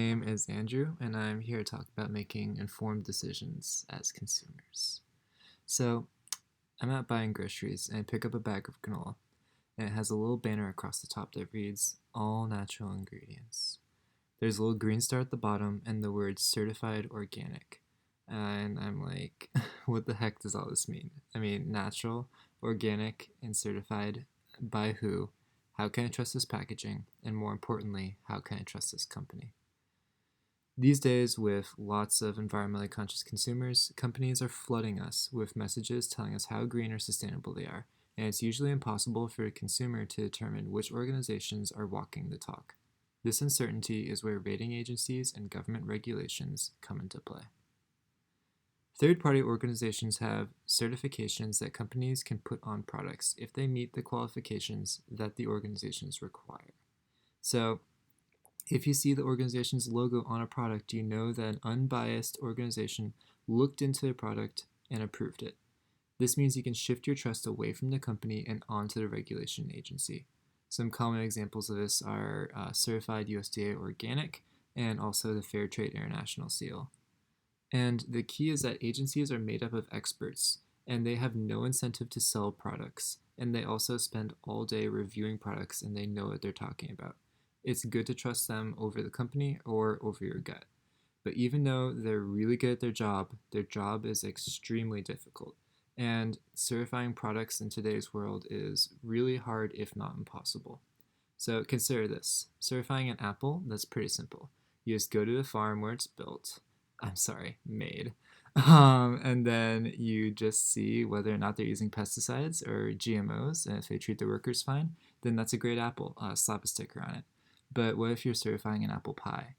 My name is Andrew, and I'm here to talk about making informed decisions as consumers. So, I'm out buying groceries and I pick up a bag of granola, and it has a little banner across the top that reads, All natural ingredients. There's a little green star at the bottom and the word certified organic. And I'm like, what the heck does all this mean? I mean, natural, organic, and certified by who? How can I trust this packaging? And more importantly, how can I trust this company? These days, with lots of environmentally conscious consumers, companies are flooding us with messages telling us how green or sustainable they are, and it's usually impossible for a consumer to determine which organizations are walking the talk. This uncertainty is where rating agencies and government regulations come into play. Third-party organizations have certifications that companies can put on products if they meet the qualifications that the organizations require. So, if you see the organization's logo on a product, you know that an unbiased organization looked into the product and approved it. This means you can shift your trust away from the company and onto the regulation agency. Some common examples of this are certified USDA organic and also the Fair Trade International seal. And the key is that agencies are made up of experts and they have no incentive to sell products. And they also spend all day reviewing products and they know what they're talking about. It's good to trust them over the company or over your gut. But even though they're really good at their job is extremely difficult. And certifying products in today's world is really hard, if not impossible. So consider this. Certifying an apple, that's pretty simple. You just go to the farm where it's made. And then you just see whether or not they're using pesticides or GMOs, and if they treat the workers fine, then that's a great apple. Slap a sticker on it. But what if you're certifying an apple pie?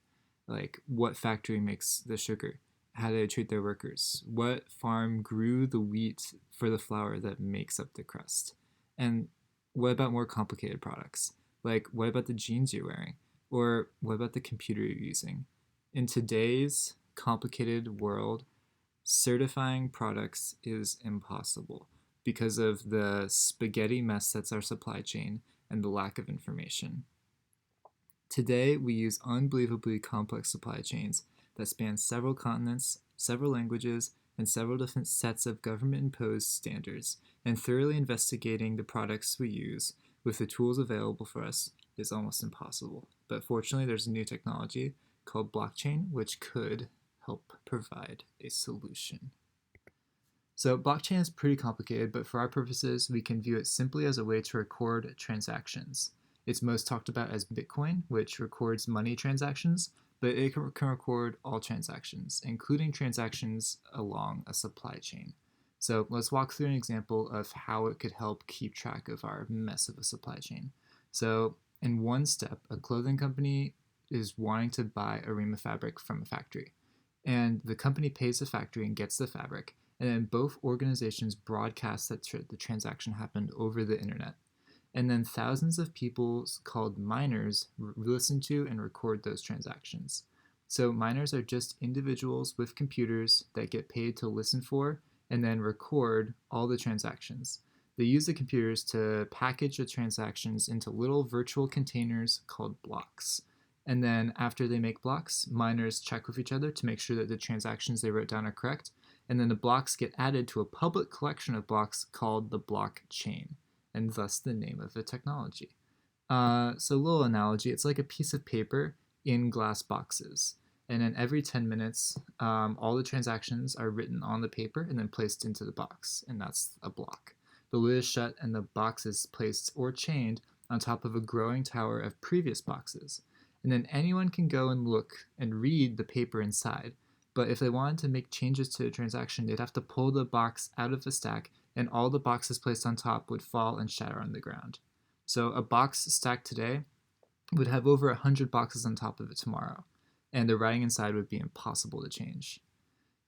Like, what factory makes the sugar? How do they treat their workers? What farm grew the wheat for the flour that makes up the crust? And what about more complicated products? Like, what about the jeans you're wearing? Or what about the computer you're using? In today's complicated world, certifying products is impossible because of the spaghetti mess that's our supply chain and the lack of information. Today, we use unbelievably complex supply chains that span several continents, several languages, and several different sets of government-imposed standards, and thoroughly investigating the products we use with the tools available for us is almost impossible. But fortunately, there's a new technology called blockchain, which could help provide a solution. So blockchain is pretty complicated, but for our purposes, we can view it simply as a way to record transactions. It's most talked about as Bitcoin, which records money transactions, but it can record all transactions, including transactions along a supply chain. So let's walk through an example of how it could help keep track of our mess of a supply chain. So in one step, a clothing company is wanting to buy a ream of fabric from a factory. And the company pays the factory and gets the fabric, and then both organizations broadcast that the transaction happened over the internet. And then thousands of people called miners listen to and record those transactions. So miners are just individuals with computers that get paid to listen for and then record all the transactions. They use the computers to package the transactions into little virtual containers called blocks. And then after they make blocks, miners check with each other to make sure that the transactions they wrote down are correct. And then the blocks get added to a public collection of blocks called the blockchain, and thus the name of the technology. So a little analogy, it's like a piece of paper in glass boxes. And then every 10 minutes, all the transactions are written on the paper and then placed into the box, and that's a block. The lid is shut and the box is placed or chained on top of a growing tower of previous boxes. And then anyone can go and look and read the paper inside. But if they wanted to make changes to the transaction, they'd have to pull the box out of the stack, and all the boxes placed on top would fall and shatter on the ground. So a box stacked today would have over 100 boxes on top of it tomorrow, and the writing inside would be impossible to change.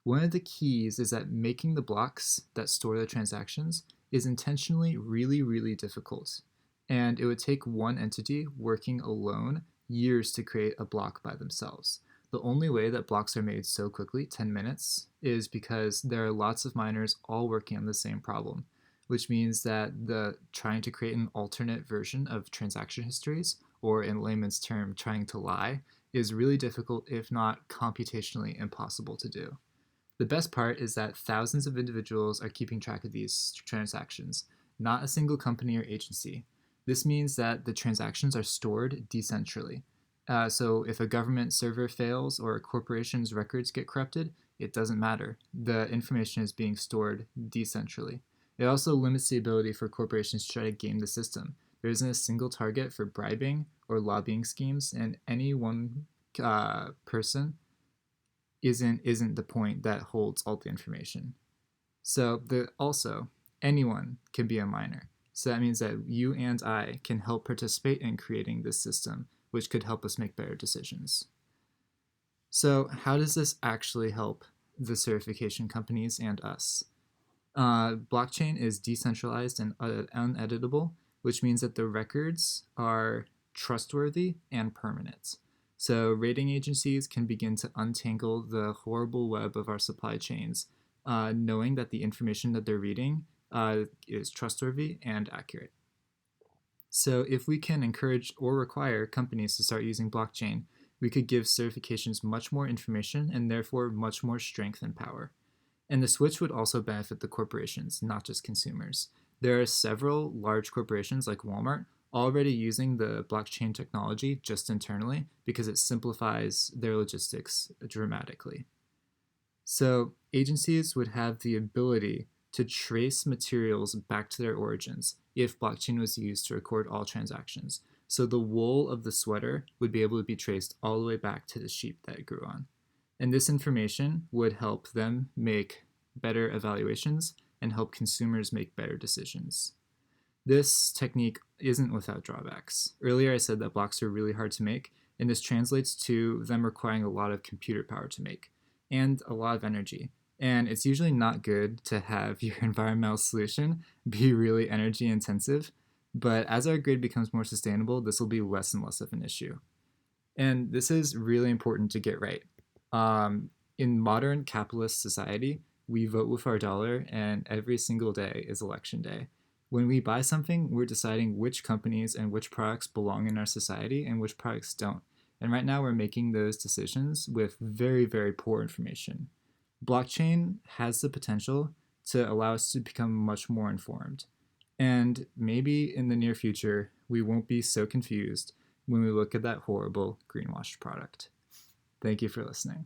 One of the keys is that making the blocks that store the transactions is intentionally really, really difficult, and it would take one entity working alone years to create a block by themselves. The only way that blocks are made so quickly, 10 minutes, is because there are lots of miners all working on the same problem, which means that trying to create an alternate version of transaction histories, or in layman's term, trying to lie, is really difficult, if not computationally impossible to do. The best part is that thousands of individuals are keeping track of these transactions, not a single company or agency. This means that the transactions are stored decentrally. So if a government server fails or a corporation's records get corrupted, it doesn't matter. The information is being stored decentrally. It also limits the ability for corporations to try to game the system. There isn't a single target for bribing or lobbying schemes, and any one person isn't the point that holds all the information. So also anyone can be a miner. So that means that you and I can help participate in creating this system, which could help us make better decisions. So how does this actually help the certification companies and us? Blockchain is decentralized and uneditable, which means that the records are trustworthy and permanent. So rating agencies can begin to untangle the horrible web of our supply chains, knowing that the information that they're reading is trustworthy and accurate. So if we can encourage or require companies to start using blockchain, we could give certifications much more information and therefore much more strength and power. And the switch would also benefit the corporations, not just consumers. There are several large corporations like Walmart already using the blockchain technology just internally because it simplifies their logistics dramatically. So agencies would have the ability to trace materials back to their origins if blockchain was used to record all transactions. So the wool of the sweater would be able to be traced all the way back to the sheep that it grew on. And this information would help them make better evaluations and help consumers make better decisions. This technique isn't without drawbacks. Earlier I said that blocks are really hard to make, and this translates to them requiring a lot of computer power to make and a lot of energy. And it's usually not good to have your environmental solution be really energy intensive, but as our grid becomes more sustainable, this will be less and less of an issue. And this is really important to get right. In modern capitalist society, we vote with our dollar, and every single day is election day. When we buy something, we're deciding which companies and which products belong in our society and which products don't. And right now, we're making those decisions with very, very poor information. Blockchain has the potential to allow us to become much more informed. And maybe in the near future, we won't be so confused when we look at that horrible greenwashed product. Thank you for listening.